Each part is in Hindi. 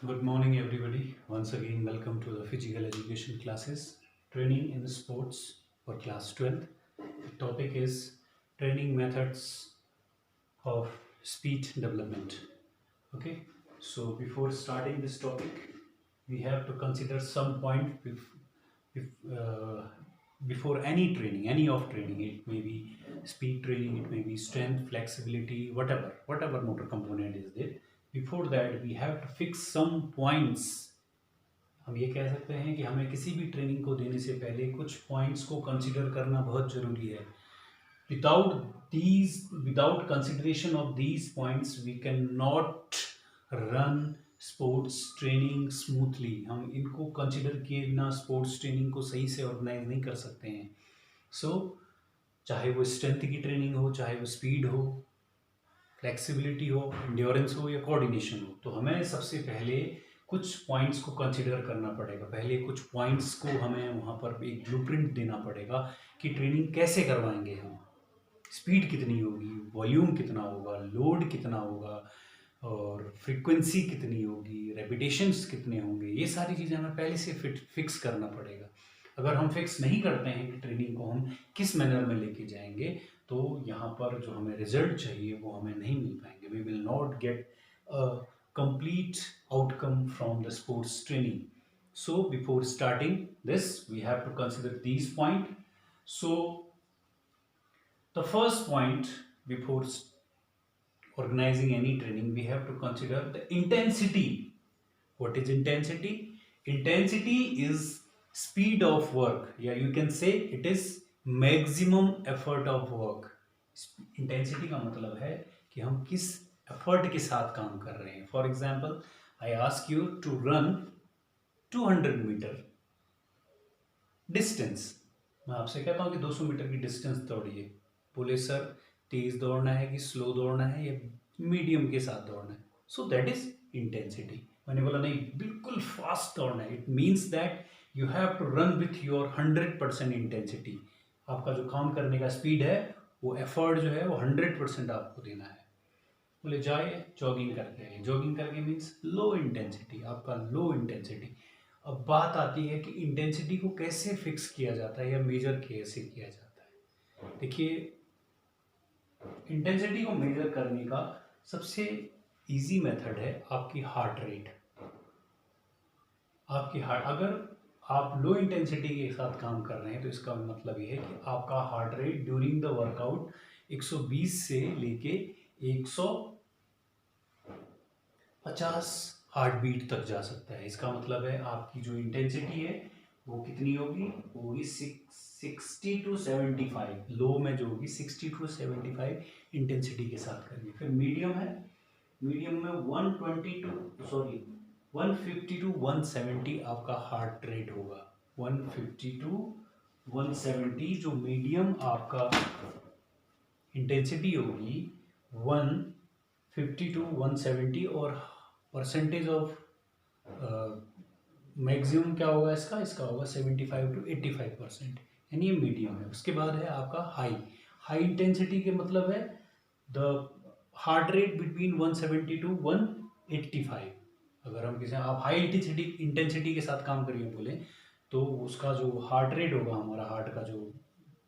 Good morning, everybody. Once again, welcome to the physical education classes, training in sports for class 12th. The topic is training methods of speed development. Okay, so before starting this topic, we have to consider some point bef- uh, before any training, any of training. It may be speed training, it may be strength, flexibility, whatever motor component is there. Before that, we have to fix some points. हम ये कह सकते हैं कि हमें किसी भी ट्रेनिंग को देने से पहले कुछ पॉइंट्स को कंसीडर करना बहुत ज़रूरी है. Without without consideration of these points, we cannot run sports training smoothly. हम इनको कंसिडर किए बिना स्पोर्ट्स ट्रेनिंग को सही से ऑर्गेनाइज नहीं कर सकते हैं. सो चाहे वो स्ट्रेंथ की ट्रेनिंग हो, चाहे वो स्पीड हो, फ्लेक्सिबिलिटी हो, इंड्योरेंस हो या कोऑर्डिनेशन हो, तो हमें सबसे पहले कुछ पॉइंट्स को कंसिडर करना पड़ेगा. पहले कुछ पॉइंट्स को हमें वहाँ पर एक ब्लूप्रिंट देना पड़ेगा कि ट्रेनिंग कैसे करवाएंगे हम, स्पीड कितनी होगी, वॉल्यूम कितना होगा, लोड कितना होगा और फ्रीक्वेंसी कितनी होगी, रेपिटेशंस कितने होंगे. ये सारी चीज़ें हमें पहले से फिक्स करना पड़ेगा. अगर हम फिक्स नहीं करते हैं कि ट्रेनिंग को हम किस मैनर में लेके जाएंगे, तो यहाँ पर जो हमें रिजल्ट चाहिए वो हमें नहीं मिल पाएंगे. We will not get a complete outcome from the sports training. So before starting this, we have to consider these points. So the first point before organizing any training, we have to consider the intensity. What is intensity? Intensity is speed of work. Yeah, you can say it is maximum effort of work. Intensity का मतलब है कि हम किस एफर्ट के साथ काम कर रहे हैं. For example, I ask you to run 200 meter distance. मैं आपसे कहता हूँ कि 200 मीटर की डिस्टेंस दौड़िए. बोले सर तेज दौड़ना है कि स्लो दौड़ना है या मीडियम के साथ दौड़ना है. So that is intensity. मैंने बोला नहीं, बिल्कुल फास्ट दौड़ना है. It means that you have to run with your 100% intensity. आपका जो काम करने का स्पीड है, वो एफर्ट जो है वो 100% आपको देना है. बोले जाए जॉगिंग करके आइए. जॉगिंग करके मीन्स लो इंटेंसिटी, आपका लो इंटेंसिटी. अब बात आती है कि इंटेंसिटी को कैसे फिक्स किया जाता है या मेजर कैसे किया जाता है. देखिए, इंटेंसिटी को मेजर करने का सबसे इजी मेथड है आपकी हार्ट रेट. आपकी हार्ट, अगर आप लो इंटेंसिटी के साथ काम कर रहे हैं तो इसका मतलब ये है कि आपका heart rate during the workout 120 से लेके 150 हार्ट बीट तक जा सकता है. इसका मतलब है आपकी जो इंटेंसिटी है वो कितनी होगी, वो होगी 60 टू 75. लो में जो होगी 60 टू 75 इंटेंसिटी के साथ करेंगे. फिर मीडियम है, मीडियम में 150 टू 170 आपका हार्ट रेट होगा. 150 टू 170 जो मीडियम आपका इंटेंसिटी होगी 150 टू 170. और परसेंटेज ऑफ मैक्सिमम क्या होगा इसका, इसका होगा 75 टू 85%, यानी ये मीडियम है. उसके बाद है आपका हाई. हाई इंटेंसिटी के मतलब है the heart rate between 170 to 185. अगर हम किसी आप हाई इंटेंसिटी के साथ काम करिए बोले, तो उसका जो हार्ट रेट होगा, हमारा हार्ट का जो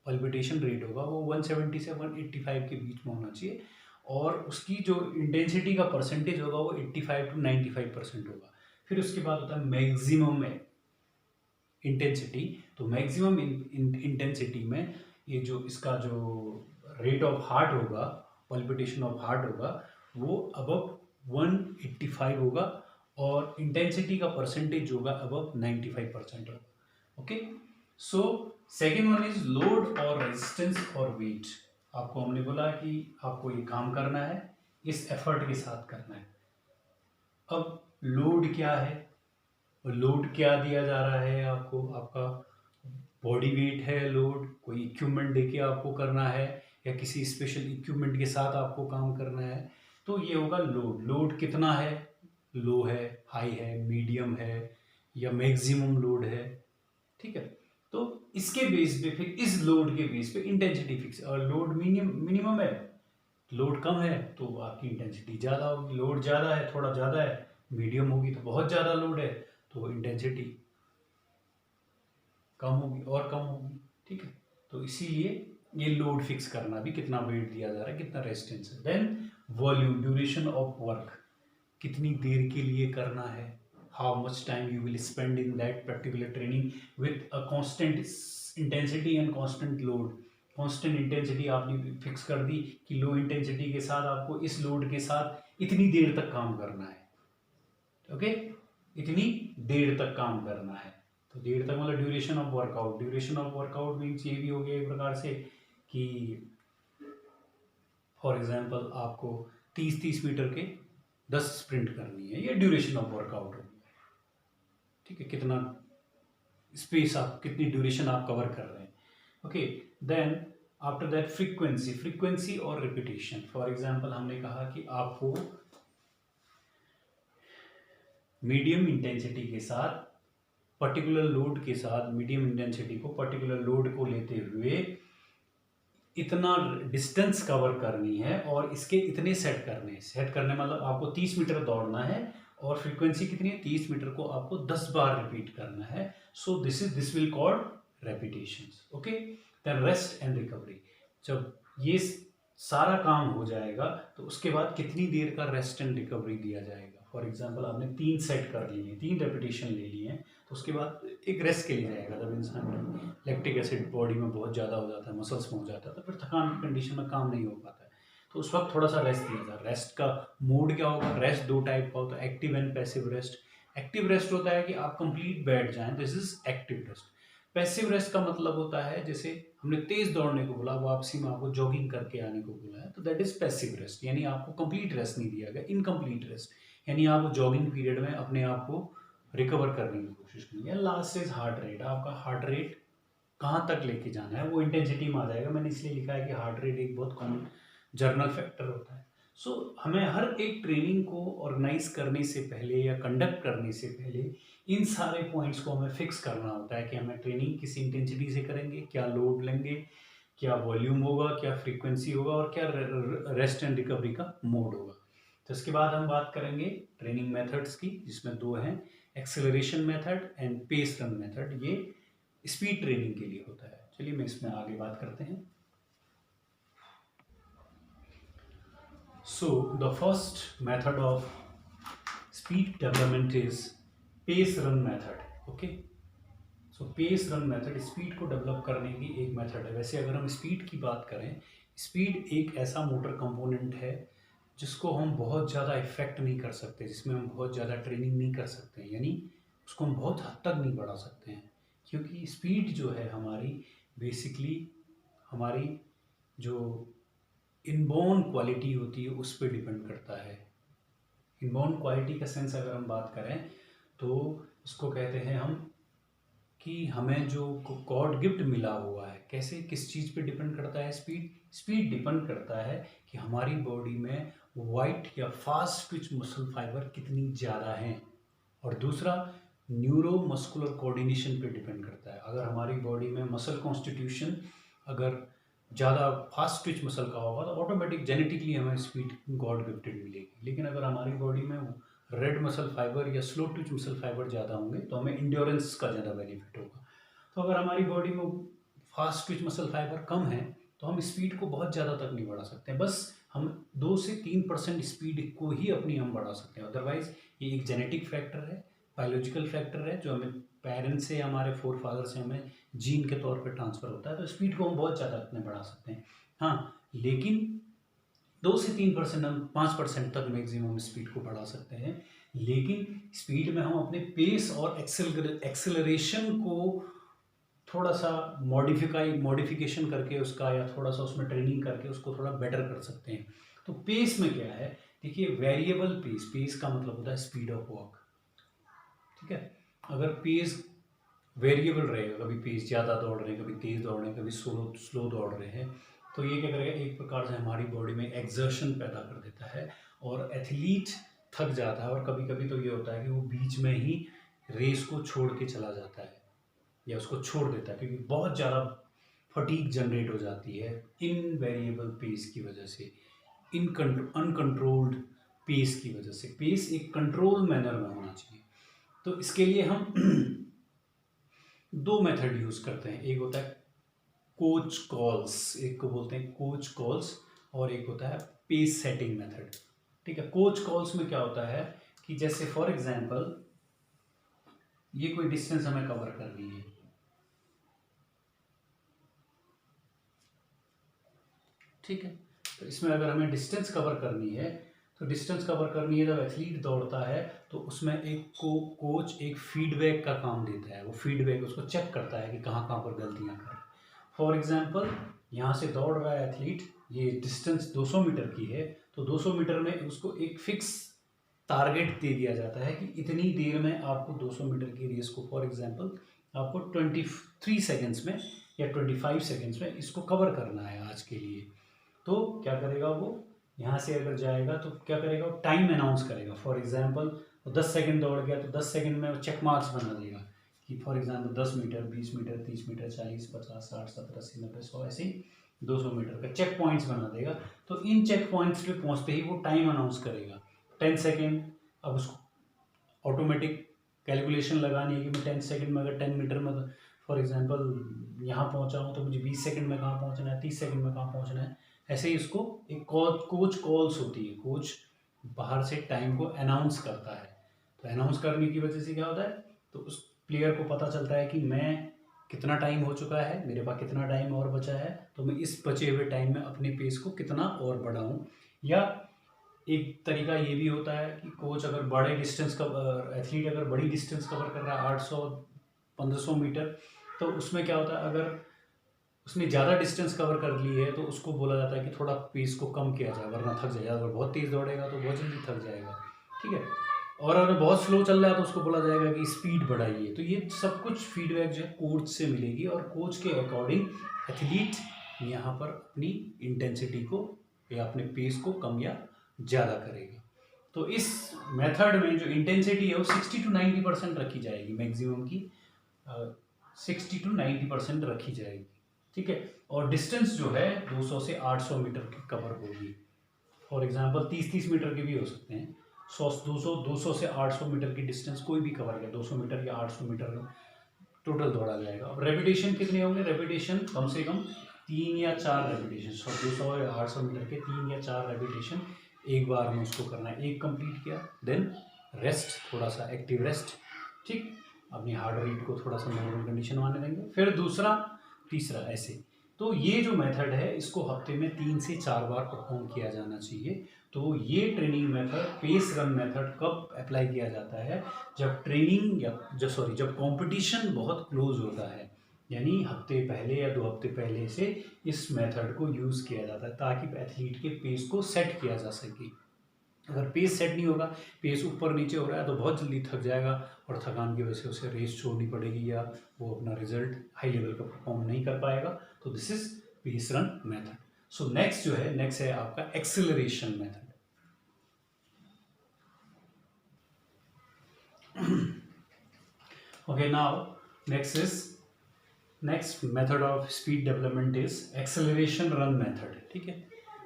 पल्पिटेशन रेट होगा वो 170 से 185 के बीच में होना चाहिए. और उसकी जो इंटेंसिटी का परसेंटेज होगा वो 85 टू 95% होगा. फिर उसके बाद होता है मैक्सिमम इंटेंसिटी. तो मैक्सिमम इंटेंसिटी में ये जो इसका जो रेट ऑफ हार्ट होगा, पल्पिटेशन ऑफ हार्ट होगा, वो अबव 185 होगा और इंटेंसिटी का परसेंटेज होगा अबव 95% होगा. Okay, so second one is load और रेजिस्टेंस और वेट. आपको हमने बोला कि आपको ये काम करना है, इस एफर्ट के साथ करना है. अब लोड क्या है, लोड क्या दिया जा रहा है आपको, आपका बॉडी वेट है लोड, कोई इक्विपमेंट देके आपको करना है या किसी स्पेशल इक्विपमेंट के साथ आपको काम करना है, तो ये होगा लोड. लोड कितना है, लो है, हाई है, मीडियम है या मैक्सिमम लोड है. ठीक है, तो इसके बेस पे फिर इस लोड के बेस पे इंटेंसिटी फिक्स. और लोड मिनिमम है, लोड कम है तो आपकी इंटेंसिटी ज़्यादा होगी. लोड ज़्यादा है, थोड़ा ज़्यादा है, मीडियम होगी तो बहुत ज़्यादा लोड है तो इंटेंसिटी कम होगी और कम होगी, ठीक है। तो इसीलिए ये लोड फिक्स करना भी, कितना वेट दिया जा रहा है, कितना रेजिस्टेंस है। Then volume, duration of work, कितनी देर के लिए करना है, how much time you will spend in that particular training with a constant intensity and constant load. Constant intensity आपने फिक्स कर दी कि लो इंटेंसिटी के साथ आपको इस लोड के साथ इतनी देर तक काम करना है, ओके, इतनी देर तक काम करना है। तो देर तक मतलब duration of workout, duration of workout means ये भी हो गया एक प्रकार से कि फॉर एग्जांपल आपको 30-30 मीटर के 10 स्प्रिंट करनी है, ये ड्यूरेशन ऑफ वर्कआउट होगी, ठीक है, कितना स्पेस आप, कितनी ड्यूरेशन आप कवर कर रहे हैं, okay. Then after that frequency, frequency और रिपीटेशन। फॉर एग्जांपल हमने कहा कि आपको मीडियम इंटेंसिटी के साथ पर्टिकुलर लोड के साथ, मीडियम इंटेंसिटी को पर्टिकुलर लोड को लेते हुए इतना डिस्टेंस कवर करनी है और इसके इतने सेट करने, सेट करने मतलब आपको 30 मीटर दौड़ना है और फ्रीक्वेंसी कितनी है, 30 मीटर को आपको 10 बार रिपीट करना है। So this will called repetitions, okay. Then rest and recovery, जब ये सारा काम हो जाएगा तो उसके बाद कितनी देर का रेस्ट एंड रिकवरी दिया जाएगा। फॉर एग्जांपल आपने 3 सेट कर लिए, 3 रेपिटेशन ले लिए हैं, तो उसके बाद एक रेस्ट के लिए जाएगा। जब इंसान लैक्टिक एसिड बॉडी में बहुत ज़्यादा हो जाता है, मसल्स में हो जाता है, तो फिर थकान की कंडीशन में काम नहीं हो पाता है, तो उस वक्त थोड़ा सा रेस्ट दिया जाता है। रेस्ट का मोड क्या होगा, रेस्ट 2 टाइप का होता है, active and passive rest. Active rest होता है कि आप कंप्लीट बैठ जाएं, this is active rest. Passive rest का मतलब होता है, जैसे हमने तेज दौड़ने को बोला, वापसी में आपको जॉगिंग करके आने को बोला है, तो दैट इज पैसिव रेस्ट, यानी आपको कंप्लीट रेस्ट नहीं दिया गया, इनकम्प्लीट रेस्ट, यानी आप जॉगिंग पीरियड में अपने आप को रिकवर करने की कोशिश करेंगे। लास्ट इज हार्ट रेट, आपका हार्ट रेट कहाँ तक लेके जाना है वो इंटेंसिटी में आ जाएगा। मैंने इसलिए लिखा है कि हार्ट रेट एक बहुत कॉमन जर्नल फैक्टर होता है। सो हमें हर एक ट्रेनिंग को ऑर्गेनाइज करने से पहले या कंडक्ट करने से पहले इन सारे पॉइंट्स को हमें फिक्स करना होता है कि हमें ट्रेनिंग किस इंटेंसिटी से करेंगे, क्या लोड लेंगे, क्या वॉल्यूम होगा, क्या फ्रीक्वेंसी होगा और क्या रेस्ट एंड रिकवरी का मोड होगा। तो इसके बाद हम बात करेंगे ट्रेनिंग मेथड्स की, जिसमें 2 हैं, acceleration method and pace run method. ये स्पीड ट्रेनिंग के लिए होता है। चलिए मैं इसमें आगे बात करते हैं। So the first method of speed development is pace run method, okay. So pace run method speed को डेवलप करने की एक मेथड है। वैसे अगर हम स्पीड की बात करें, स्पीड एक ऐसा मोटर कंपोनेंट है जिसको हम बहुत ज़्यादा इफेक्ट नहीं कर सकते, जिसमें हम बहुत ज़्यादा ट्रेनिंग नहीं कर सकते, यानी उसको हम बहुत हद तक नहीं बढ़ा सकते हैं, क्योंकि स्पीड जो है हमारी बेसिकली हमारी जो इनबॉर्न क्वालिटी होती है उस पर डिपेंड करता है। इनबॉर्न क्वालिटी का सेंस अगर हम बात करें तो इसको कहते हैं हम कि हमें जो गॉड गिफ्ट मिला हुआ है, कैसे, किस चीज़ पे डिपेंड करता है स्पीड। स्पीड डिपेंड करता है कि हमारी बॉडी में वाइट या फास्ट ट्विच मसल फाइबर कितनी ज़्यादा हैं, और दूसरा न्यूरो मस्कुलर कोऑर्डिनेशन पे डिपेंड करता है। अगर हमारी बॉडी में मसल कॉन्स्टिट्यूशन अगर ज़्यादा फास्ट ट्विच मसल का होगा तो ऑटोमेटिक जेनेटिकली हमें स्पीड गॉड गिफ्टेड मिलेगी। लेकिन अगर हमारी बॉडी में रेड मसल फाइबर या स्लो ट्विच मसल फाइबर ज़्यादा होंगे तो हमें इंड्योरेंस का ज़्यादा बेनिफिट होगा। तो अगर हमारी बॉडी में फास्ट ट्विच मसल फाइबर कम है तो हम स्पीड को बहुत ज़्यादा तक नहीं बढ़ा सकते हैं, बस हम 2 से 3% स्पीड को ही अपनी हम बढ़ा सकते हैं। अदरवाइज ये एक जेनेटिक फैक्टर है, बायोलॉजिकल फैक्टर है, जो हमें पेरेंट्स से, हमारे फोर फादर से हमें जीन के तौर पर ट्रांसफ़र होता है। तो स्पीड को हम बहुत ज़्यादा अपने बढ़ा सकते हैं, हाँ, लेकिन 2 से 3%, हम 5% तक मैक्सिमम स्पीड को बढ़ा सकते हैं। लेकिन स्पीड में हम अपने पेस और एक्सेलरेशन को थोड़ा सा मॉडिफिकेशन करके उसका, या थोड़ा सा उसमें ट्रेनिंग करके उसको थोड़ा बेटर कर सकते हैं। तो पेस में क्या है, देखिए वेरिएबल पेस, पेस का मतलब होता है स्पीड ऑफ वॉक, ठीक है। अगर पेस वेरिएबल रहेगा, कभी पेस ज़्यादा दौड़ रहे हैं, कभी तेज़ दौड़ रहे हैं, कभी स्लो दौड़ रहे हैं, तो ये क्या करेगा, एक प्रकार से हमारी बॉडी में एक्सर्शन पैदा कर देता है और एथलीट थक जाता है। और कभी कभी तो ये होता है कि वो बीच में ही रेस को छोड़ के चला जाता है या उसको छोड़ देता है, क्योंकि बहुत ज़्यादा फटीग जनरेट हो जाती है इन वेरिएबल पेस की वजह से, इन अनकंट्रोल्ड पेस की वजह से। पेस एक कंट्रोल मैनर में होना चाहिए। तो इसके लिए हम दो मेथड यूज करते हैं। एक होता है कोच कॉल्स, एक को बोलते हैं कोच कॉल्स, और एक होता है पेस सेटिंग मेथड। ठीक है, कोच कॉल्स में क्या होता है कि जैसे फॉर एग्जांपल ये कोई डिस्टेंस हमें कवर करनी है, ठीक है। तो इसमें अगर हमें डिस्टेंस कवर करनी है, तो डिस्टेंस कवर करनी है, जब एथलीट दौड़ता है तो उसमें एक कोच एक फीडबैक का काम देता है। वो फीडबैक उसको चेक करता है कि कहाँ कहाँ पर गलतियाँ कर रहे हैं। फॉर एग्जांपल यहाँ से दौड़ रहा है एथलीट, ये डिस्टेंस 200 मीटर की है, तो 200 मीटर में उसको एक फिक्स टारगेट दे दिया जाता है कि इतनी देर में आपको 200 मीटर की रेस को फॉर एग्जांपल आपको 23 सेकेंड्स में या 25 सेकेंड्स में इसको कवर करना है आज के लिए। तो क्या करेगा वो, यहाँ से अगर जाएगा तो क्या करेगा, वो टाइम अनाउंस करेगा। फॉर एग्जांपल वो 10 सेकंड दौड़ गया तो 10 सेकंड में वो चेक मार्क्स बना देगा कि for example 10 meter, 20 meter, 30 meter, 40, 50, 60, 70, 80, 90, 100, ऐसे ही 200 मीटर का चेक पॉइंट्स बना देगा। तो इन चेक पॉइंट्स पे पहुँचते ही वो टाइम अनाउंस करेगा 10 सेकेंड। अब उसको ऑटोमेटिक कैलकुलेशन लगानी है कि मैं 10 सेकेंड में अगर 10 मीटर में फॉर एग्जांपल यहाँ पहुँचा हूँ तो मुझे 20 सेकेंड में कहाँ पहुँचना है, 30 सेकेंड में कहाँ पहुँचना है। ऐसे ही इसको एक कोच कॉल्स होती है, कोच बाहर से टाइम को अनाउंस करता है। तो अनाउंस करने की वजह से क्या होता है, तो उस प्लेयर को पता चलता है कि मैं कितना टाइम हो चुका है, मेरे पास कितना टाइम और बचा है, तो मैं इस बचे हुए टाइम में अपने पेस को कितना और बढ़ाऊं। या एक तरीका ये भी होता है कि कोच अगर बड़े डिस्टेंस का एथलीट अगर बड़ी डिस्टेंस कवर कर रहा है 800 1500 मीटर, तो उसमें क्या होता है, अगर उसने ज़्यादा डिस्टेंस कवर कर ली है तो उसको बोला जाता है कि थोड़ा पेस को कम किया जाए वरना थक जाएगा। अगर बहुत तेज़ दौड़ेगा तो बहुत जल्दी थक जाएगा, ठीक है। और अगर बहुत स्लो चल रहा है तो उसको बोला जाएगा कि स्पीड बढ़ाइए। तो ये सब कुछ फीडबैक जो है कोच से मिलेगी, और कोच के अकॉर्डिंग एथलीट यहाँ पर अपनी इंटेंसिटी को या अपने पेस को कम या ज़्यादा करेगा। तो इस मेथड में जो इंटेंसिटी है वो 60 to 90% रखी जाएगी, मैक्सिमम की 60 to 90% रखी जाएगी, ठीक है। और डिस्टेंस जो है 200 से 800 मीटर की कवर होगी। फॉर एग्जांपल 30-30 मीटर के भी हो सकते हैं। 200 से 800 मीटर की डिस्टेंस कोई भी कवर करे, 200 मीटर या 800 मीटर टोटल दौड़ा जाएगा। अब रेपिटेशन कितने होंगे, रेपिटेशन कम से कम 3 या 4 रेपिटेशन, 200 या 800 मीटर के 3 या 4 रेपिटेशन एक बार में उसको करना है। एक कंप्लीट किया, देन रेस्ट, थोड़ा सा एक्टिव रेस्ट, ठीक, अपनी हार्ट रेट को थोड़ा सा नॉर्मल कंडीशन में आने देंगे, फिर दूसरा, तीसरा, ऐसे। तो ये जो मेथड है इसको हफ्ते में 3 से 4 बार परफॉर्म किया जाना चाहिए। तो ये training method, pace run method कब अप्लाई किया जाता है, जब ट्रेनिंग या जब कंपटीशन बहुत क्लोज होता है, यानी हफ्ते पहले या 2 हफ्ते पहले से इस मेथड को यूज़ किया जाता है ताकि एथलीट के पेस को सेट किया जा सके। अगर पेस सेट नहीं होगा, पेस ऊपर नीचे हो रहा है, तो बहुत जल्दी थक जाएगा और थकान की वजह से उसे रेस छोड़नी पड़ेगी या वो अपना रिजल्ट हाई लेवल का परफॉर्म नहीं कर पाएगा। तो this is pace run method. So next जो है, नेक्स्ट है आपका acceleration method. Okay, now next method of speed development is acceleration run method, ठीक है।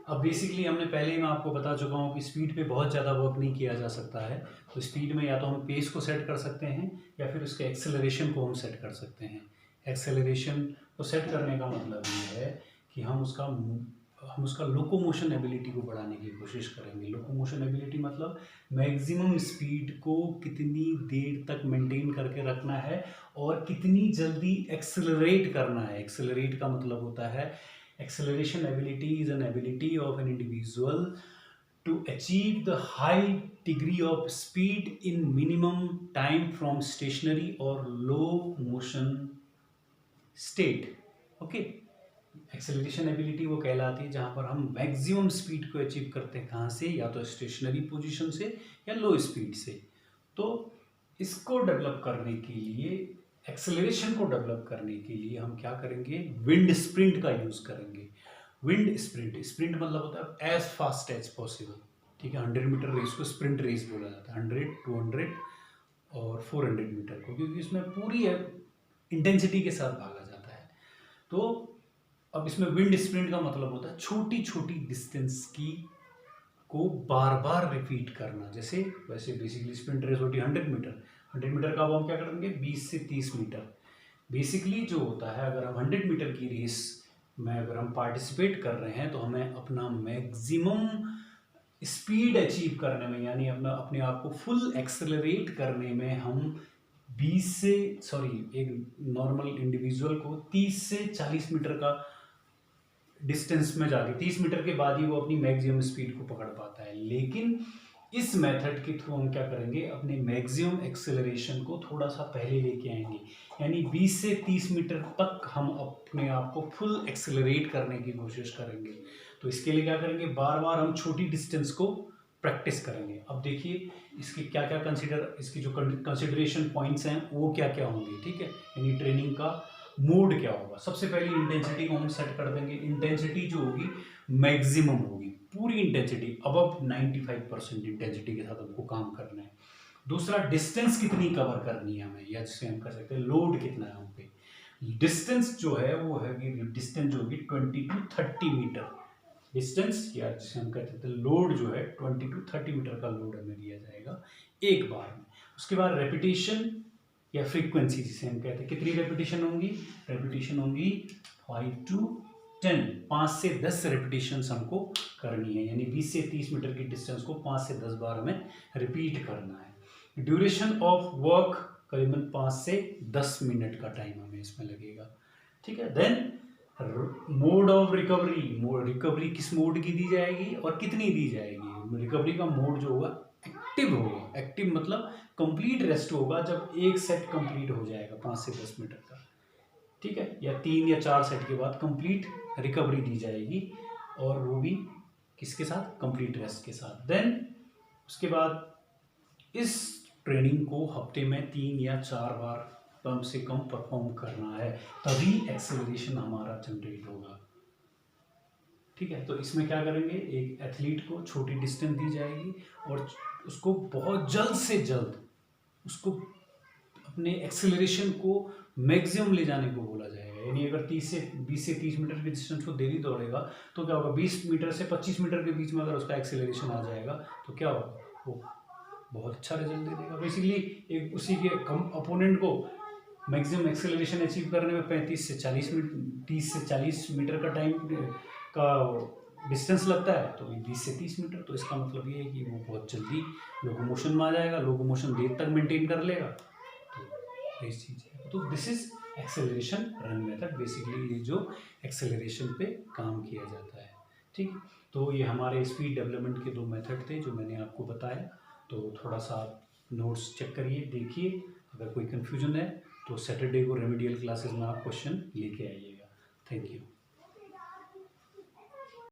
अब बेसिकली हमने पहले ही मैं आपको बता चुका हूँ कि स्पीड पे बहुत ज़्यादा वर्क नहीं किया जा सकता है। तो स्पीड में या तो हम पेस को सेट कर सकते हैं या फिर उसके एक्सेलरेशन को हम सेट कर सकते हैं। एक्सेलरेशन को सेट करने का मतलब ये है कि हम उसका लोकोमोशन एबिलिटी को बढ़ाने की कोशिश करेंगे। लोकोमोशन एबिलिटी मतलब मैक्सिमम स्पीड को कितनी देर तक मेंटेन करके रखना है और कितनी जल्दी एक्सेलरेट करना है। एक्सेलरेट का मतलब होता है, acceleration ability is an ability of an individual to achieve the high degree of speed in minimum time from stationary or low motion state. Okay, acceleration ability वो कहलाती है जहाँ पर हम मैक्सिमम स्पीड को अचीव करते हैं, कहाँ से, या तो स्टेशनरी पोजीशन से या लो स्पीड से। तो इसको डेवलप करने के लिए, एक्सेलरेशन को डेवलप करने के लिए हम क्या करेंगे, विंड स्प्रिंट का यूज़ करेंगे। विंड स्प्रिंट, स्प्रिंट मतलब होता है एज फास्ट एज पॉसिबल, ठीक है। 100 मीटर रेस को स्प्रिंट रेस बोला जाता है, 100, 200 और 400 मीटर को, क्योंकि इसमें पूरी इंटेंसिटी के साथ भागा जाता है। तो अब इसमें विंड स्प्रिंट का मतलब होता है छोटी छोटी डिस्टेंस की को बार बार रिपीट करना। जैसे वैसे बेसिकली स्प्रिंट रेस होती है 100 मीटर, 100 मीटर का अब हम क्या करेंगे 20 से 30 मीटर। बेसिकली जो होता है, अगर हम 100 मीटर की रेस में अगर हम पार्टिसिपेट कर रहे हैं तो हमें अपना मैक्सिमम स्पीड अचीव करने में, यानी अपना अपने आप को फुल एक्सेलरेट करने में हम 20 से एक नॉर्मल इंडिविजुअल को 30 से 40 मीटर का डिस्टेंस में जाके 30 मीटर के बाद ही वो अपनी मैक्सिमम स्पीड को पकड़ पाता है। लेकिन इस मेथड के थ्रू हम क्या करेंगे, अपने मैक्सिमम एक्सेलरेशन को थोड़ा सा पहले लेके आएंगे, यानी 20 से 30 मीटर तक हम अपने आप को फुल एक्सेलरेट करने की कोशिश करेंगे। तो इसके लिए क्या करेंगे, बार बार हम छोटी डिस्टेंस को प्रैक्टिस करेंगे। अब देखिए इसके क्या क्या इसकी जो कंसिडरेशन पॉइंट्स हैं वो क्या क्या होंगे, ठीक है। यानी ट्रेनिंग का मोड क्या होगा। सबसे पहले इंटेंसिटी को हम सेट कर देंगे। इंटेंसिटी जो होगी मैक्सिमम होगी, पूरी इंटेंसिटी अबव 95% इंटेंसिटी के साथ हमको काम करना है। दूसरा, डिस्टेंस कितनी कवर करनी है हमें, या जिसे हम कर सकते हैं लोड कितना है हम पे। डिस्टेंस जो है वो है, डिस्टेंस जो होगी 20 to 30 मीटर डिस्टेंस, या जिसे हम कहते हैं लोड जो है 20 to 30 मीटर का लोड हमें दिया जाएगा एक बार में। उसके बाद रेपिटेशन या फ्रीक्वेंसी जिसे हम कहते हैं, कितनी रेपिटेशन होंगी, रेपिटेशन होंगी 5 to 10, 5 से 10 रेपिटेशन हमको करनी है, यानी 20 से 30 मीटर की डिस्टेंस को 5 से 10 बार हमें रिपीट करना है। ड्यूरेशन ऑफ वर्क करीबन 5 से 10 मिनट का टाइम हमें इसमें लगेगा, ठीक है। Then mode of recovery, recovery किस मोड की दी जाएगी और कितनी दी जाएगी। रिकवरी का मोड जो होगा एक्टिव होगा, एक्टिव मतलब कंप्लीट रेस्ट होगा जब एक सेट कंप्लीट हो जाएगा 5 से 10 मीटर का, ठीक है, या 3 या 4 सेट के बाद कंप्लीट रिकवरी दी जाएगी, और वो भी किसके साथ, कंप्लीट रेस्ट के साथ। देन उसके बाद इस ट्रेनिंग को हफ्ते में 3 या 4 बार कम से कम परफॉर्म करना है, तभी एक्सेलरेशन हमारा जनरेट होगा, ठीक है। तो इसमें क्या करेंगे, एक एथलीट को छोटी डिस्टेंस दी जाएगी और उसको बहुत जल्द से जल्द उसको अपने एक्सेलरेशन को मैक्सिमम ले जाने को बोला जाएगा। यानी अगर 20 से 30 मीटर की डिस्टेंस को डेली दौड़ेगा तो क्या होगा, 20 मीटर से 25 मीटर के बीच में अगर उसका एक्सेलरेशन आ जाएगा तो क्या होगा, वो बहुत अच्छा रिजल्ट दे देगा। बेसिकली एक उसी के कम अपोनेंट को मैक्सिमम एक्सेलरेशन अचीव करने में 30 से 40 मीटर का टाइम का डिस्टेंस लगता है, तो 20 से 30 मीटर, तो इसका मतलब ये है कि वो बहुत जल्दी लोकोमोशन में आ जाएगा, लोकोमोशन देर तक मेंटेन कर लेगा, तो ये चीज़ है। तो this is acceleration run method, basically ये जो एक्सेलरेशन पे काम किया जाता है, ठीक। तो ये हमारे स्पीड डेवलपमेंट के 2 मेथड थे जो मैंने आपको बताया। तो थोड़ा सा नोट्स चेक करिए, देखिए, अगर कोई कन्फ्यूजन है तो सैटरडे को रेमेडियल क्लासेस में आप क्वेश्चन लेके आइएगा। Thank you.